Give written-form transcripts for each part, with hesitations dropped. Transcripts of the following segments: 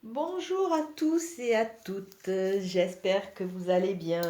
Bonjour à tous et à toutes, j'espère que vous allez bien.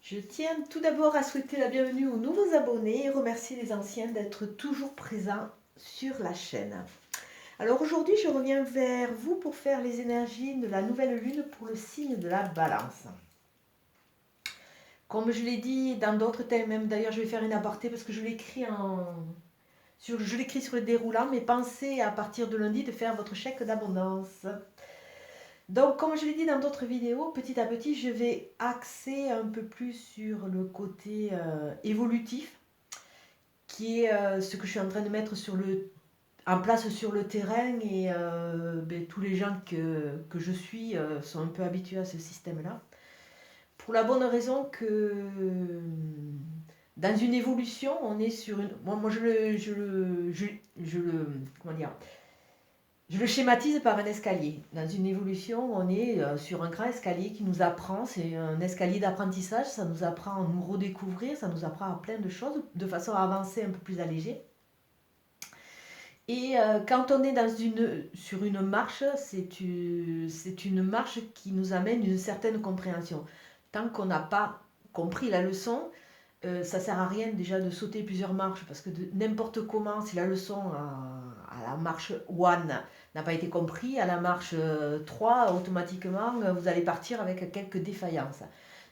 Je tiens tout d'abord à souhaiter la bienvenue aux nouveaux abonnés et remercier les anciens d'être toujours présents sur la chaîne. Alors aujourd'hui, je reviens vers vous pour faire les énergies de la nouvelle lune pour le signe de la balance. Comme je l'ai dit dans d'autres thèmes, même d'ailleurs je vais faire une aparté parce que je l'écris sur le déroulant, mais pensez à partir de lundi de faire votre chèque d'abondance. Donc, comme je l'ai dit dans d'autres vidéos, petit à petit, je vais axer un peu plus sur le côté évolutif, qui est ce que je suis en train de mettre en place sur le terrain. Et tous les gens que je suis sont un peu habitués à ce système-là. Pour la bonne raison que dans une évolution, on est sur une. Moi comment dire, je le schématise par un escalier. Dans une évolution, on est sur un grand escalier qui nous apprend, c'est un escalier d'apprentissage, ça nous apprend à nous redécouvrir, ça nous apprend à plein de choses, de façon à avancer un peu plus allégé. Et quand on est sur une marche, c'est une marche qui nous amène une certaine compréhension. Tant qu'on n'a pas compris la leçon, ça sert à rien déjà de sauter plusieurs marches parce que n'importe comment, si la leçon à la marche 1 n'a pas été comprise, à la marche 3, automatiquement, vous allez partir avec quelques défaillances.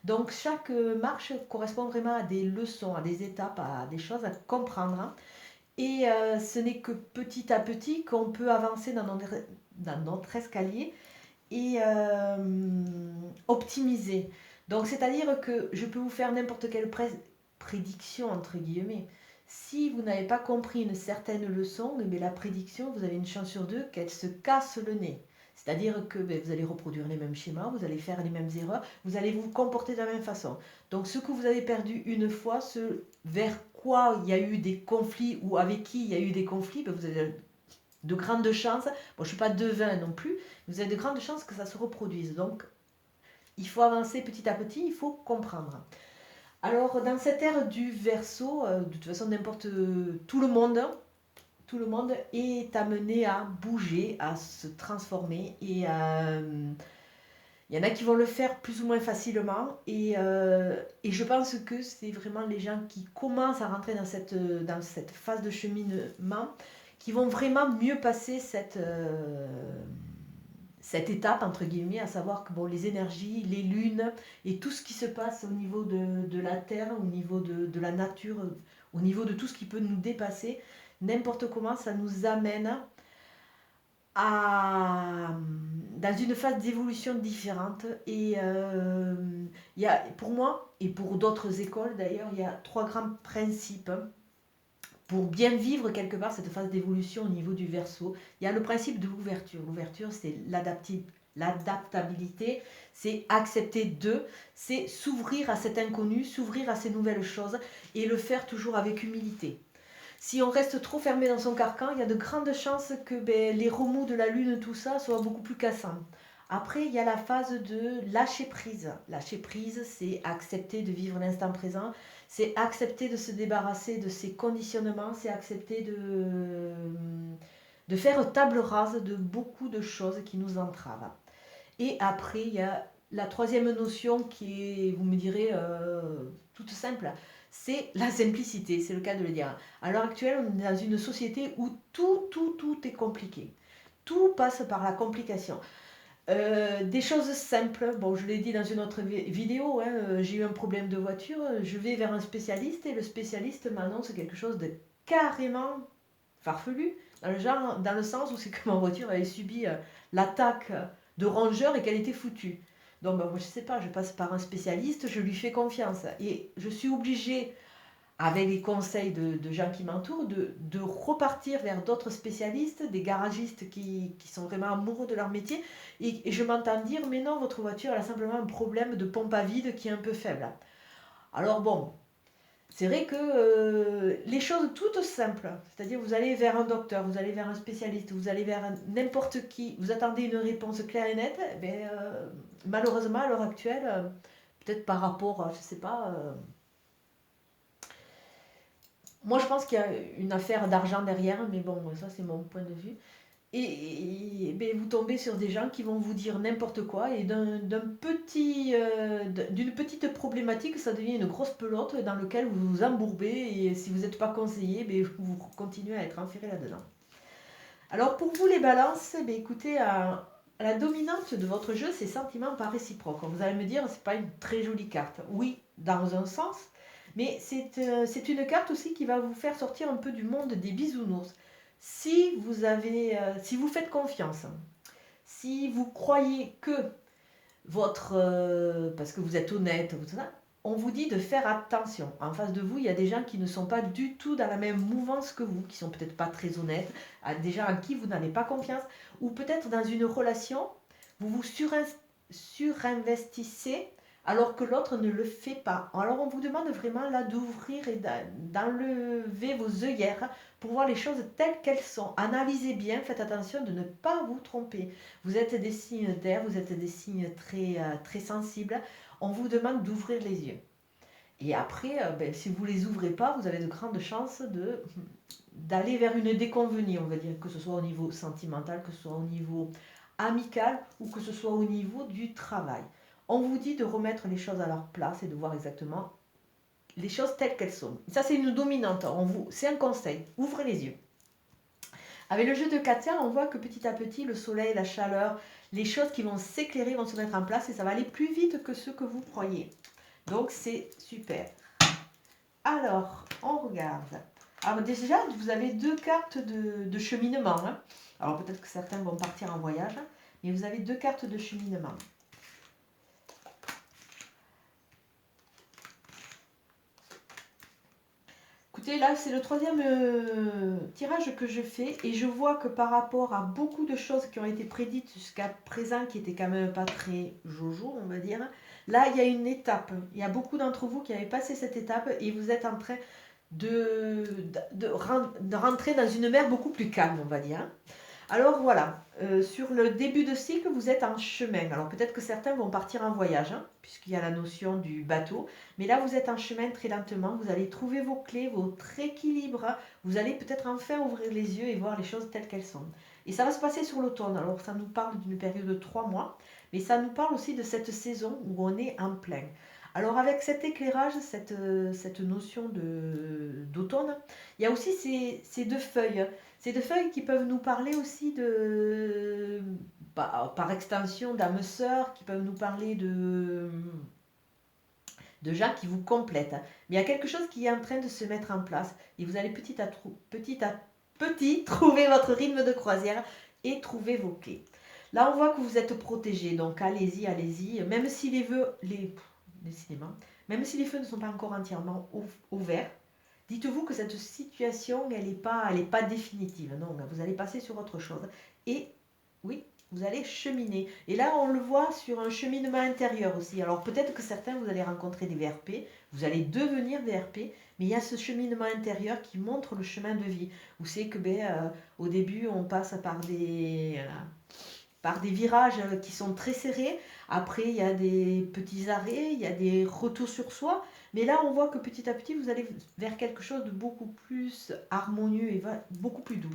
Donc chaque marche correspond vraiment à des leçons, à des étapes, à des choses à comprendre. Et ce n'est que petit à petit qu'on peut avancer dans notre escalier et optimiser. Donc, c'est-à-dire que je peux vous faire n'importe quelle prédiction, entre guillemets. Si vous n'avez pas compris une certaine leçon, eh la prédiction, vous avez une chance sur deux qu'elle se casse le nez. C'est-à-dire que vous allez reproduire les mêmes schémas, vous allez faire les mêmes erreurs, vous allez vous comporter de la même façon. Donc ce que vous avez perdu une fois, ce vers quoi il y a eu des conflits ou avec qui il y a eu des conflits, vous avez de grandes chances, bon je ne suis pas devin non plus, vous avez de grandes chances que ça se reproduise. Donc il faut avancer petit à petit, il faut comprendre. Alors dans cette ère du Verseau, de toute façon tout le monde est amené à bouger, à se transformer et il y en a qui vont le faire plus ou moins facilement et je pense que c'est vraiment les gens qui commencent à rentrer dans cette phase de cheminement qui vont vraiment mieux passer cette étape, entre guillemets, à savoir que bon, les énergies, les lunes et tout ce qui se passe au niveau de la Terre, au niveau de la nature, au niveau de tout ce qui peut nous dépasser, n'importe comment, ça nous amène dans une phase d'évolution différente. Et pour moi, et pour d'autres écoles d'ailleurs, il y a trois grands principes pour bien vivre quelque part cette phase d'évolution au niveau du Verseau. Il y a le principe de l'ouverture. L'ouverture, c'est l'adaptabilité, c'est accepter c'est s'ouvrir à cet inconnu, s'ouvrir à ces nouvelles choses et le faire toujours avec humilité. Si on reste trop fermé dans son carcan, il y a de grandes chances que les remous de la lune, tout ça, soient beaucoup plus cassants. Après, il y a la phase de lâcher prise. Lâcher prise, c'est accepter de vivre l'instant présent, c'est accepter de se débarrasser de ses conditionnements, c'est accepter de faire table rase de beaucoup de choses qui nous entravent. Et après, il y a la troisième notion qui est, vous me direz, toute simple, c'est la simplicité, c'est le cas de le dire. À l'heure actuelle, on est dans une société où tout est compliqué. Tout passe par la complication. Des choses simples, bon je l'ai dit dans une autre vidéo, j'ai eu un problème de voiture, je vais vers un spécialiste et le spécialiste m'annonce quelque chose de carrément farfelu, dans le sens où c'est que ma voiture avait subi l'attaque de rongeurs et qu'elle était foutue. Donc moi je sais pas, je passe par un spécialiste, je lui fais confiance et je suis obligée avec les conseils de gens qui m'entourent, de repartir vers d'autres spécialistes, des garagistes qui sont vraiment amoureux de leur métier. Et je m'entends dire, mais non, votre voiture, elle a simplement un problème de pompe à vide qui est un peu faible. Alors bon, c'est vrai que les choses toutes simples, c'est-à-dire vous allez vers un docteur, vous allez vers un spécialiste, vous allez vers n'importe qui, vous attendez une réponse claire et nette, malheureusement à l'heure actuelle, peut-être par rapport, je ne sais pas, moi, je pense qu'il y a une affaire d'argent derrière, mais bon, ça, c'est mon point de vue. ben, vous tombez sur des gens qui vont vous dire n'importe quoi et d'une petite problématique, ça devient une grosse pelote dans laquelle vous vous embourbez et si vous n'êtes pas conseillé, ben, vous continuez à être enferré là-dedans. Alors pour vous les balances, ben, écoutez, la dominante de votre jeu, c'est sentiment par réciproque. Vous allez me dire, c'est pas une très jolie carte. Oui, dans un sens, mais c'est une carte aussi qui va vous faire sortir un peu du monde des bisounours. Si vous faites confiance, si vous croyez que parce que vous êtes honnête, tout ça, on vous dit de faire attention. En face de vous, il y a des gens qui ne sont pas du tout dans la même mouvance que vous, qui sont peut-être pas très honnêtes, des gens à qui vous n'avez pas confiance, ou peut-être dans une relation, vous vous surinvestissez alors que l'autre ne le fait pas. Alors on vous demande vraiment là d'ouvrir et d'enlever vos œillères pour voir les choses telles qu'elles sont. Analysez bien, faites attention de ne pas vous tromper. Vous êtes des signes d'air, vous êtes des signes très sensibles. On vous demande d'ouvrir les yeux. Et après, ben, si vous ne les ouvrez pas, vous avez de grandes chances d'aller vers une déconvenue, on va dire, que ce soit au niveau sentimental, que ce soit au niveau amical ou que ce soit au niveau du travail. On vous dit de remettre les choses à leur place et de voir exactement les choses telles qu'elles sont. Ça, c'est une dominante. C'est un conseil. Ouvrez les yeux. Avec le jeu de Katia, on voit que petit à petit, le soleil, la chaleur, les choses qui vont s'éclairer vont se mettre en place et ça va aller plus vite que ce que vous croyez. Donc, c'est super. Alors, on regarde. Alors déjà, vous avez 2 cartes de cheminement. Hein. Alors, peut-être que certains vont partir en voyage, mais vous avez 2 cartes de cheminement. Écoutez, là, c'est le 3e tirage que je fais et je vois que par rapport à beaucoup de choses qui ont été prédites jusqu'à présent, qui étaient quand même pas très jojo, on va dire, là, il y a une étape. Il y a beaucoup d'entre vous qui avaient passé cette étape et vous êtes en train de rentrer dans une mer beaucoup plus calme, on va dire. Alors voilà, sur le début de cycle, vous êtes en chemin. Alors peut-être que certains vont partir en voyage, hein, puisqu'il y a la notion du bateau. Mais là, vous êtes en chemin très lentement. Vous allez trouver vos clés, votre équilibre. Vous allez peut-être enfin ouvrir les yeux et voir les choses telles qu'elles sont. Et ça va se passer sur l'automne. Alors ça nous parle d'une période de 3 mois. Mais ça nous parle aussi de cette saison où on est en plein. Alors avec cet éclairage, cette notion d'automne, il y a aussi ces 2 feuilles. Ces 2 feuilles qui peuvent nous parler aussi par extension d'âmes sœurs, qui peuvent nous parler de gens qui vous complètent. Mais il y a quelque chose qui est en train de se mettre en place et vous allez petit à petit trouver votre rythme de croisière et trouver vos clés. Là, on voit que vous êtes protégé, donc allez-y, allez-y. Même si les feux ne sont pas encore entièrement ouverts, dites-vous que cette situation, elle n'est pas définitive. Non, vous allez passer sur autre chose. Et oui, vous allez cheminer. Et là, on le voit sur un cheminement intérieur aussi. Alors peut-être que certains, vous allez rencontrer des VRP, vous allez devenir VRP, mais il y a ce cheminement intérieur qui montre le chemin de vie. Où c'est que au début, on passe par des virages qui sont très serrés. Après, il y a des petits arrêts, il y a des retours sur soi. Mais là, on voit que petit à petit, vous allez vers quelque chose de beaucoup plus harmonieux et beaucoup plus doux.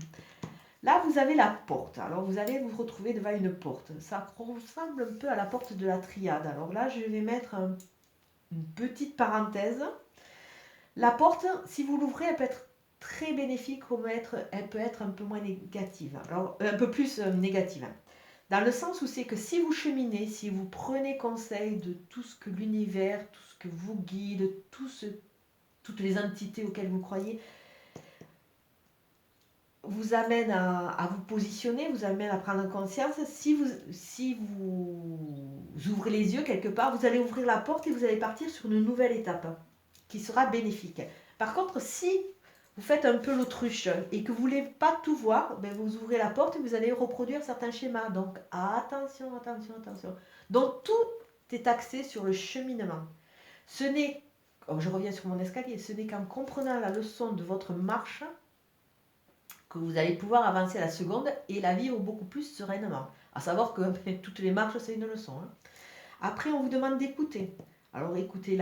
Là, vous avez la porte. Alors, vous allez vous retrouver devant une porte. Ça ressemble un peu à la porte de la triade. Alors là, je vais mettre une petite parenthèse. La porte, si vous l'ouvrez, elle peut être très bénéfique, comme elle peut être un peu moins négative. Alors, un peu plus négative. Dans le sens où c'est que si vous cheminez, si vous prenez conseil de tout ce que l'univers, tout ce que vous guide, toutes les entités auxquelles vous croyez, vous amène à vous positionner, vous amène à prendre conscience. Si vous ouvrez les yeux quelque part, vous allez ouvrir la porte et vous allez partir sur une nouvelle étape qui sera bénéfique. Par contre, si vous faites un peu l'autruche et que vous ne voulez pas tout voir, vous ouvrez la porte et vous allez reproduire certains schémas. Donc attention, attention, attention. Donc tout est axé sur le cheminement. Je reviens sur mon escalier, ce n'est qu'en comprenant la leçon de votre marche que vous allez pouvoir avancer à la seconde et la vivre beaucoup plus sereinement. À savoir que toutes les marches, c'est une leçon. Hein. Après, on vous demande d'écouter. Alors écoutez,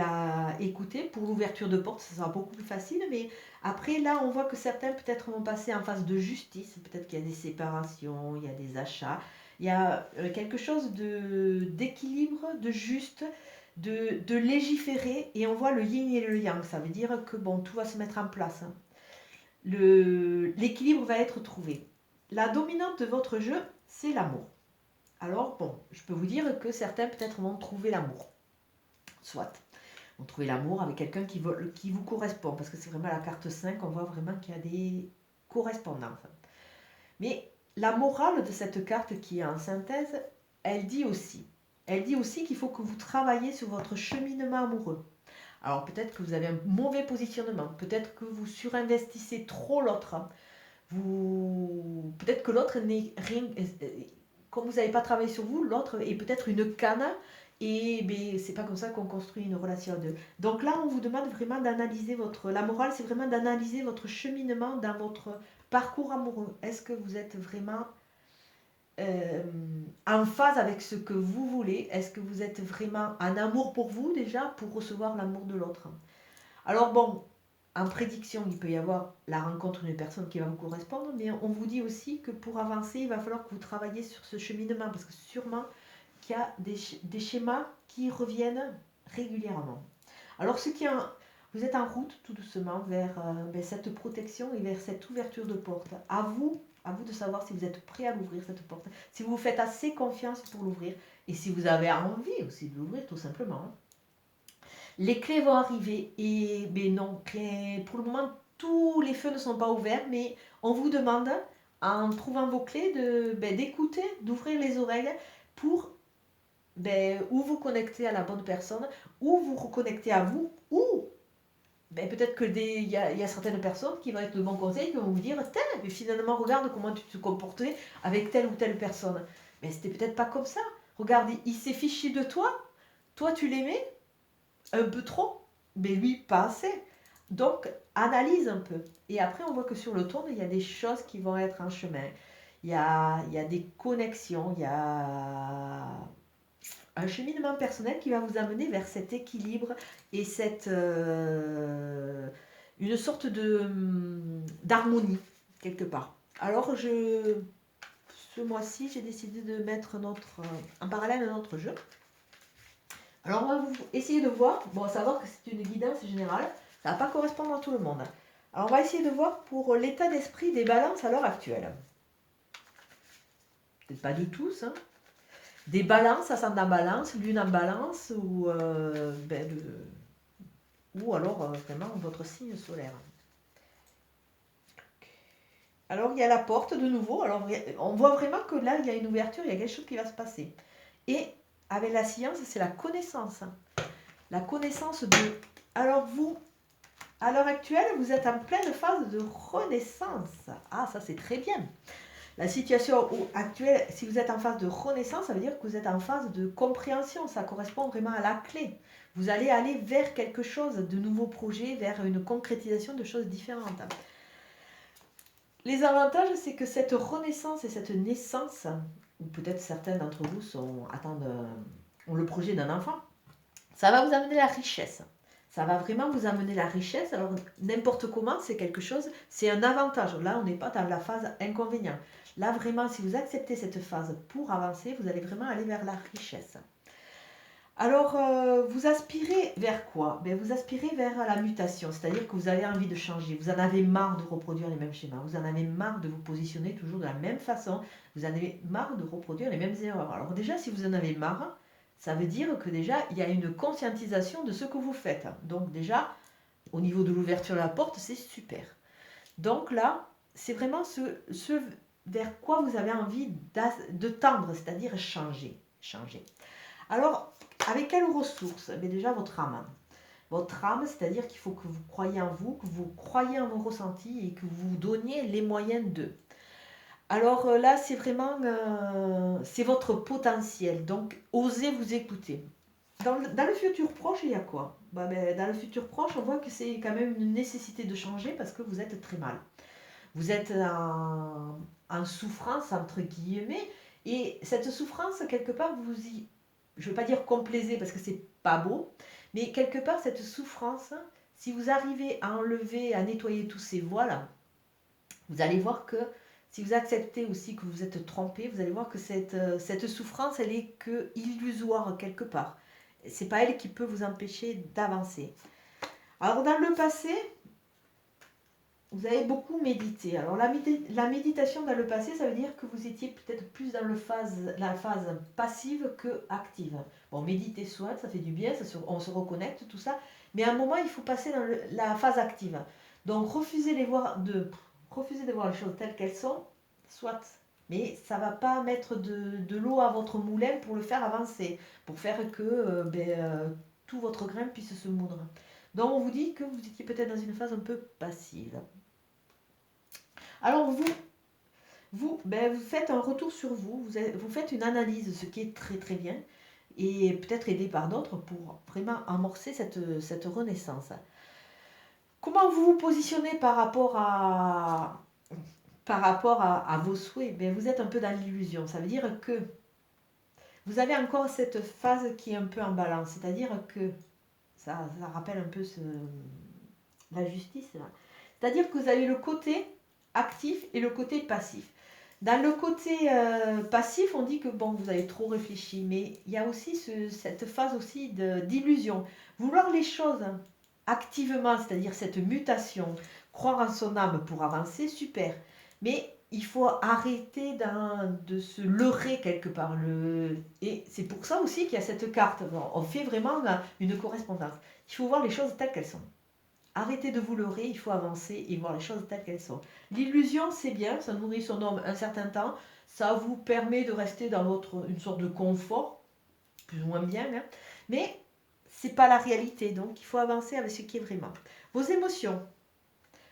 pour l'ouverture de porte, ça sera beaucoup plus facile, mais après là, on voit que certains peut-être vont passer en phase de justice, peut-être qu'il y a des séparations, il y a des achats, il y a quelque chose d'équilibre, de juste, de légiférer, et on voit le yin et le yang, ça veut dire que bon, tout va se mettre en place, hein. L'équilibre va être trouvé. La dominante de votre jeu, c'est l'amour. Alors bon, je peux vous dire que certains peut-être vont trouver l'amour. Soit. Vont trouver l'amour avec quelqu'un qui vous correspond. Parce que c'est vraiment la carte 5, on voit vraiment qu'il y a des correspondances. Mais la morale de cette carte qui est en synthèse, elle dit aussi qu'il faut que vous travaillez sur votre cheminement amoureux. Alors peut-être que vous avez un mauvais positionnement, peut-être que vous surinvestissez trop l'autre, hein. Peut-être que l'autre n'est rien. Comme vous n'avez pas travaillé sur vous, l'autre est peut-être une canne. Et ben, c'est pas comme ça qu'on construit une relation à deux. Donc là, on vous demande vraiment d'analyser la morale, c'est vraiment d'analyser votre cheminement dans votre parcours amoureux. Est-ce que vous êtes vraiment en phase avec ce que vous voulez? Est-ce que vous êtes vraiment en amour pour vous déjà, pour recevoir l'amour de l'autre? Alors bon, en prédiction, il peut y avoir la rencontre d'une personne qui va vous correspondre, mais on vous dit aussi que pour avancer, il va falloir que vous travailliez sur ce cheminement, parce que sûrement qu'il y a des schémas qui reviennent régulièrement. Alors vous êtes en route tout doucement vers cette protection et vers cette ouverture de porte. À vous de savoir si vous êtes prêt à l'ouvrir, cette porte, si vous vous faites assez confiance pour l'ouvrir, et si vous avez envie aussi de l'ouvrir tout simplement. Les clés vont arriver, et non, pour le moment, tous les feux ne sont pas ouverts, mais on vous demande, en trouvant vos clés, d'écouter, d'ouvrir les oreilles pour ou vous connecter à la bonne personne, ou vous reconnecter à vous, ou peut-être qu'il y a certaines personnes qui vont être de bons conseils, qui vont vous dire, mais finalement, regarde comment tu te comportais avec telle ou telle personne. Mais c'était peut-être pas comme ça. Regarde, il s'est fichu de toi, toi tu l'aimais, un peu trop, mais lui pas assez. Donc, analyse un peu. Et après, on voit que sur le tourne, il y a des choses qui vont être en chemin. Il y a des connexions, il y a un cheminement personnel qui va vous amener vers cet équilibre et une sorte d'harmonie, quelque part. Alors, ce mois-ci, j'ai décidé de mettre en parallèle notre jeu. Alors, on va essayer de voir, bon, savoir que c'est une guidance générale, ça ne va pas correspondre à tout le monde. Alors, on va essayer de voir pour l'état d'esprit des balances à l'heure actuelle. Peut-être pas de tous, hein. Des balances, ascendant en balance, lune en balance, ou alors vraiment votre signe solaire. Alors, il y a la porte de nouveau. Alors, on voit vraiment que là, il y a une ouverture, il y a quelque chose qui va se passer. Et avec la science, c'est la connaissance. La connaissance de... Alors, vous, à l'heure actuelle, vous êtes en pleine phase de renaissance. Ah, ça, c'est très bien. La situation actuelle, si vous êtes en phase de renaissance, ça veut dire que vous êtes en phase de compréhension. Ça correspond vraiment à la clé. Vous allez aller vers quelque chose, de nouveaux projets, vers une concrétisation de choses différentes. Les avantages, c'est que cette renaissance et cette naissance, ou peut-être certains d'entre vous ont le projet d'un enfant, ça va vous amener la richesse. Ça va vraiment vous amener la richesse. Alors, n'importe comment, c'est quelque chose, c'est un avantage. Là, on n'est pas dans la phase inconvénient. Là, vraiment, si vous acceptez cette phase pour avancer, vous allez vraiment aller vers la richesse. Alors, vous aspirez vers quoi? Vous aspirez vers la mutation, c'est-à-dire que vous avez envie de changer. Vous en avez marre de reproduire les mêmes schémas. Vous en avez marre de vous positionner toujours de la même façon. Vous en avez marre de reproduire les mêmes erreurs. Alors déjà, si vous en avez marre, ça veut dire que déjà, il y a une conscientisation de ce que vous faites. Donc déjà, au niveau de l'ouverture de la porte, c'est super. Donc là, c'est vraiment ce vers quoi vous avez envie de tendre, c'est-à-dire changer. Alors, avec quelles ressources? Déjà, votre âme. Votre âme, c'est-à-dire qu'il faut que vous croyiez en vous, que vous croyiez en vos ressentis et que vous vous donniez les moyens d'eux. Alors là, c'est vraiment c'est votre potentiel. Donc, osez vous écouter. Dans le futur proche, il y a quoi? Dans le futur proche, on voit que c'est quand même une nécessité de changer parce que vous êtes très mal. Vous êtes en souffrance, entre guillemets, et cette souffrance, quelque part, je ne veux pas dire complaisez, parce que c'est pas beau. Mais quelque part, cette souffrance, si vous arrivez à enlever, à nettoyer tous ces voiles, vous allez voir que si vous acceptez aussi que vous êtes trompé, vous allez voir que cette souffrance, elle est que illusoire quelque part. C'est pas elle qui peut vous empêcher d'avancer. Alors dans le passé, vous avez beaucoup médité. Alors la méditation dans le passé, ça veut dire que vous étiez peut-être plus dans la phase passive que active. Bon, méditer soit, ça fait du bien, on se reconnecte, tout ça. Mais à un moment, il faut passer dans la phase active. Donc refusez de voir les choses telles qu'elles sont, soit. Mais ça ne va pas mettre de l'eau à votre moulin pour le faire avancer, pour faire que tout votre grain puisse se moudre. Donc on vous dit que vous étiez peut-être dans une phase un peu passive. Alors vous faites un retour sur vous faites une analyse, ce qui est très très bien, et peut-être aidé par d'autres pour vraiment amorcer cette renaissance. Comment vous vous positionnez par rapport à vos souhaits? Vous êtes un peu dans l'illusion, ça veut dire que vous avez encore cette phase qui est un peu en balance, c'est-à-dire que ça rappelle un peu la justice, là. C'est-à-dire que vous avez le côté actif et le côté passif. Dans le côté passif, on dit que bon, vous avez trop réfléchi, mais il y a aussi cette phase aussi d'illusion. Vouloir les choses activement, c'est-à-dire cette mutation, croire en son âme pour avancer, super. Mais il faut arrêter de se leurrer quelque part. Et c'est pour ça aussi qu'il y a cette carte. On fait vraiment une correspondance. Il faut voir les choses telles qu'elles sont. Arrêtez de vous leurrer, il faut avancer et voir les choses telles qu'elles sont. L'illusion, c'est bien, ça nourrit son homme un certain temps, ça vous permet de rester dans une sorte de confort, plus ou moins bien, hein, mais c'est pas la réalité, donc il faut avancer avec ce qui est vraiment. Vos émotions.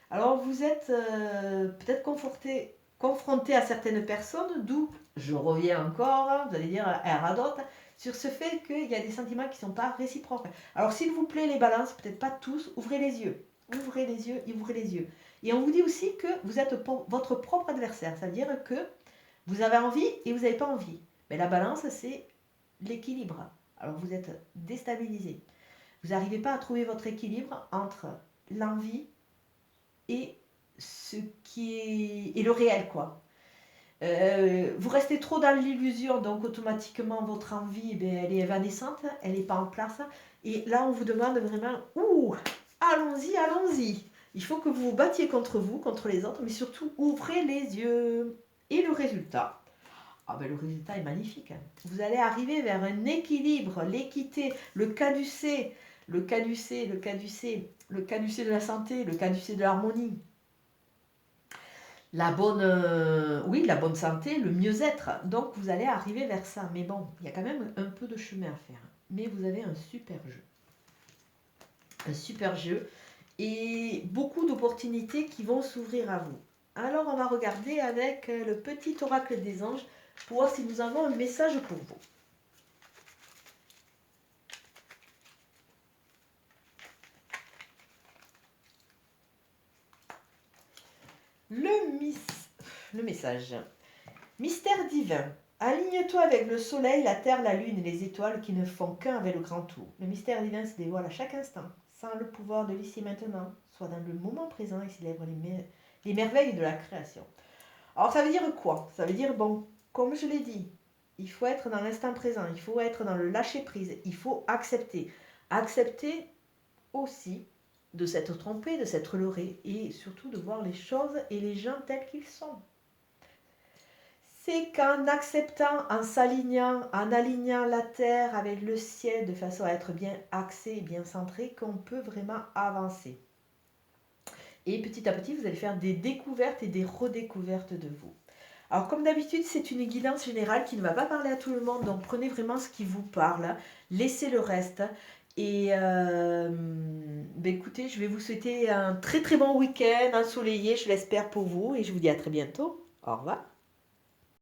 Alors vous êtes peut-être confronté à certaines personnes, d'où je reviens encore, hein, vous allez dire à d'autres, sur ce fait qu'il y a des sentiments qui ne sont pas réciproques. Alors s'il vous plaît les balances, peut-être pas tous, ouvrez les yeux. Ouvrez les yeux et ouvrez les yeux. Et on vous dit aussi que vous êtes votre propre adversaire. Ça veut dire que vous avez envie et vous n'avez pas envie. Mais la balance, c'est l'équilibre. Alors vous êtes déstabilisé. Vous n'arrivez pas à trouver votre équilibre entre l'envie et ce qui est le réel, quoi. Vous restez trop dans l'illusion, donc automatiquement votre envie, elle est évanescente, elle n'est pas en place. Et là, on vous demande vraiment, allons-y, allons-y. Il faut que vous vous battiez contre vous, contre les autres, mais surtout ouvrez les yeux. Et le résultat, le résultat est magnifique. Vous allez arriver vers un équilibre, l'équité, le caducée de la santé, le caducée de l'harmonie. La bonne santé, le mieux-être. Donc vous allez arriver vers ça. Mais bon, il y a quand même un peu de chemin à faire. Mais vous avez un super jeu. Un super jeu. Et beaucoup d'opportunités qui vont s'ouvrir à vous. Alors on va regarder avec le petit oracle des anges pour voir si nous avons un message pour vous. Le message. Mystère divin. Aligne-toi avec le soleil, la terre, la lune et les étoiles qui ne font qu'un avec le grand tout. Le mystère divin se dévoile à chaque instant, sans le pouvoir de l'ici maintenant, soit dans le moment présent et célèbre les merveilles de la création. Alors ça veut dire quoi? Ça veut dire, bon, comme je l'ai dit, il faut être dans l'instant présent, il faut être dans le lâcher-prise, il faut accepter. Accepter aussi de s'être trompé, de s'être leurré et surtout de voir les choses et les gens tels qu'ils sont. C'est qu'en acceptant, en s'alignant, en alignant la terre avec le ciel de façon à être bien axé et bien centré qu'on peut vraiment avancer. Et petit à petit, vous allez faire des découvertes et des redécouvertes de vous. Alors comme d'habitude, c'est une guidance générale qui ne va pas parler à tout le monde, donc prenez vraiment ce qui vous parle, laissez le reste. Et écoutez, je vais vous souhaiter un très très bon week-end ensoleillé, je l'espère pour vous, et je vous dis à très bientôt. Au revoir.